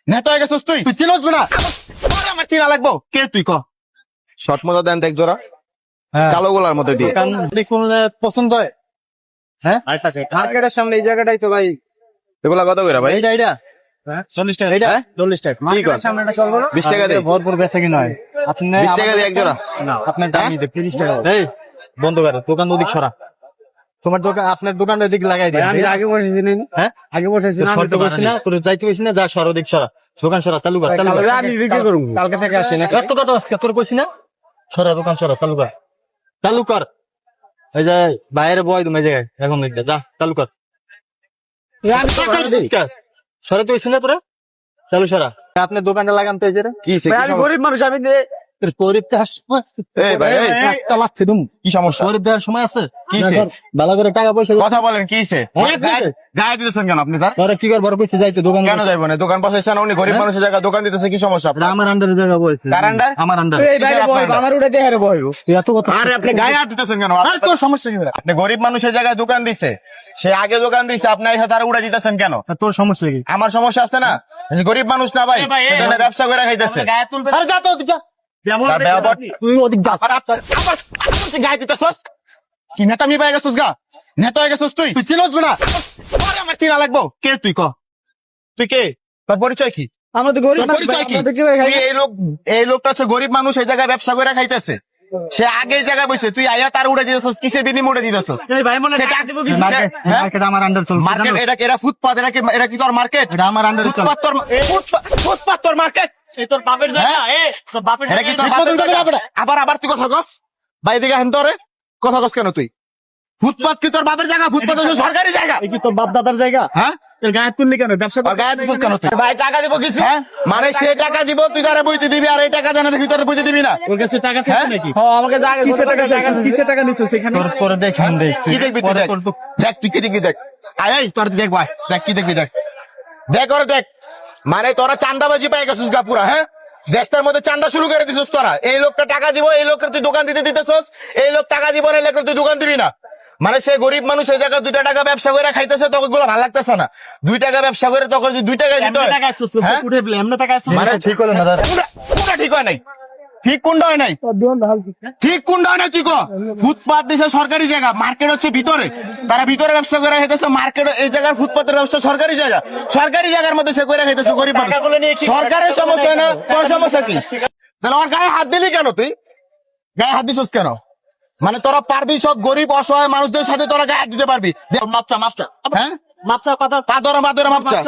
নেতা হয়ে গেছিস তুই চিনস না আমার চিনা লাগবো কে তুই ক শর্ট মজা দেন দেখ জোড়া কালো গোলার মধ্যে দিয়ে দেখুন পছন্দ হয় হ্যাঁ মার্কেটের সামনে এই জায়গাটাই তো ভাই এগুলা কত করে ভাই এইটা 40 টাকা এইটা হ্যাঁ? 40 টাকা মার্কেটের সামনে এটা চলবো না 20 টাকা দে ভরপুর বেচা কিনা হয় আপনি 20 টাকা দে এক জোড়া আপনার দাম নিতে 30 টাকা এই বন্ধ করে দোকান ওদিক সরা তোমার দোকান আপনার দোকানটা ওদিক লাগাই দিন আমি আগে বসেছি না হ্যাঁ আগে বসেছি না শর্ত করছি না তোর যাইতে কইছি না যা সর ওদিক সরা দোকান সরা চালু কর চালু কর আমি বিক্রি করব কালকে থেকে আসি না কত কত আজকে তোর কইছি না সরা দোকান সরা চালু কর চালু কর এই যে বাইরে বয় তুমি এই জায়গায় এখন দেখবে যা চালু কর সরা তো কইছি না তোরা চালু সরা আপনার দোকানটা লাগান তো এই যে কি হইছে, কি আমি সমস্যা? গরিব মানুষ আমি এই ভাই, এই, একটা লাগছে তুমি কি সমস্যা গরিব দেওয়ার সময় আছে কি হইছে? ভালো করে টাকা পয়সা কথা বলেন কি হইছে? হ্যাঁ, গায়ে- গায়ে দিতেছেন কেন আপনি তার তোরা কি কর বড় পয়সা যাইতে দোকান কেন যাইব না দোকান বসাইছেন উনি গরিব মানুষের জায়গা দোকান দিতেছে কি সমস্যা আপনার? আমার আন্ডারে জায়গা বলছে কার under? আমার আন্ডার এই বাইরে বইব আমার উড়ে দেহারে বইব এত কথা আরে আপনি গায়ে হাত দিতেছেন কেন আর তোর সমস্যা কি আপনি গরিব মানুষের জায়গায় দোকান দিছে সে আগে দোকান দিছে আপনি এসে তার উড়ে দিতেছেন কেন তোর সমস্যা কি আমার সমস্যা আছে না গরিব মানুষ না ভাই ভাই, এই, এখানে ব্যবসা করে খাইতেছে গায়ে তুলবে আরে যা তো ওদিক যা তার ব্যবহার- তুই ওদিক যা আবার আপনার আবার তুই গায়ে দিতেছস কি নেতা মি পাই গেছিস গা নেতা হয়ে গেছিস তুই তুই চিনস না আরে আমার চিনা লাগবো কে তুই ক তুই কে তোর পরিচয় কি আমরা তো গরিব তোর মানুষ, পরিচয় কি আমরা বিক্রি করে খাই। তুই এই লোকটা হচ্ছে গরিব মানুষ এই জায়গায় ব্যবসা করে খাইতেছে সে আগে এই জায়গায় বসে তুই আয়া তার উড়ে দিতেছস কিসের বিনিময়ে উড়ে দিতেছস এই ভাই মনে সেটা- টাকা দিব কি মার্কেট- হ্যাঁ? মার্কেট আমার আন্ডার চলছে মার্কেট এটা ফুটপাত এটা কি তোর মার্কেট এটা আমার আন্ডারে চলছে ফুটপাত তোর ফুটপাত তোর মার্কেট এই তোর বাপের জায়গা এ তোর বাপের এটা কি জায়গা, তোর এই বাপের ঠিক মতন জায়গা? আবার আবার তুই কথা কস ভাই দিকে হেন তোরে কথা কস কেন তুই ফুটপাত কি তোর বাপের জায়গা ফুটপাত হচ্ছে সরকারি জায়গা এই কি তোর বাপ দাদার জায়গা হ্যাঁ তোর গায়ে তুললি কেন ব্যবসা আর গায়ে দিছিস কেন তুই ভাই টাকা দিব কিছু হ্যাঁ মানে সে টাকা দিব তুই তারে বইতে দিবি আর এই টাকা জানা দেখি তোরে বইতে দিবি না ওর কাছে টাকা হ্যাঁ? নাকি ও আমাকে জায়গা কিসের টাকা কিসের টাকা নিছিস সেখানে তোর পরে দেখেন দেখ কি দেখবি তুই দেখ দেখ তুই কি দেখবি দেখ আয় আয় তোর দেখ ভাই দেখ কি দেখবি দেখ দেখ ওরে দেখ মানে তোরা চান্দাবাজি পাই গেছিস গা পুরা হ্যাঁ দেশটার মধ্যে চান্দা শুরু করে দিছিস তোরা এই লোকটা টাকা দিব এই লোকটা তুই দোকান দিতে দিতেছস এই লোক টাকা দিব না এই লোকটা তুই দোকান দিবি না মানে সে গরিব মানুষ এই জায়গায় 2 টাকা ব্যবসা করে খাইতেছে তোকে গুলো ভালো লাগতেছে না 2 টাকা ব্যবসা করে তোকে যদি 2 টাকা দিতে হয় হ্যাঁ? উঠে এমনি টাকা মানে ঠিক হলো না দাদা কোনটা ঠিক হয় নাই ঠিক কোনটা হয় নাই ঠিক কোনটা হয় না তুই কো ফুটপাত দেশে সরকারি জায়গা মার্কেট হচ্ছে ভিতরে তারা ভিতরে ব্যবসা করে খাইতেছে মার্কেট এই জায়গার ফুটপাতের ব্যবসা সরকারি জায়গা সরকারি জায়গার মধ্যে সে করে খাইতেছে গরিব মানুষ সরকারের সমস্যা না তোর সমস্যা কি তাহলে ওর গায়ে হাত দিলি কেন তুই গায়ে হাত দিছিস কেন মানে তোরা পারবি সব গরিব অসহায় মানুষদের সাথে তোরা গায়ে হাত দিতে পারবি মাপচা মাপচা হ্যাঁ মাপচা কথা পা ধরা মাপচা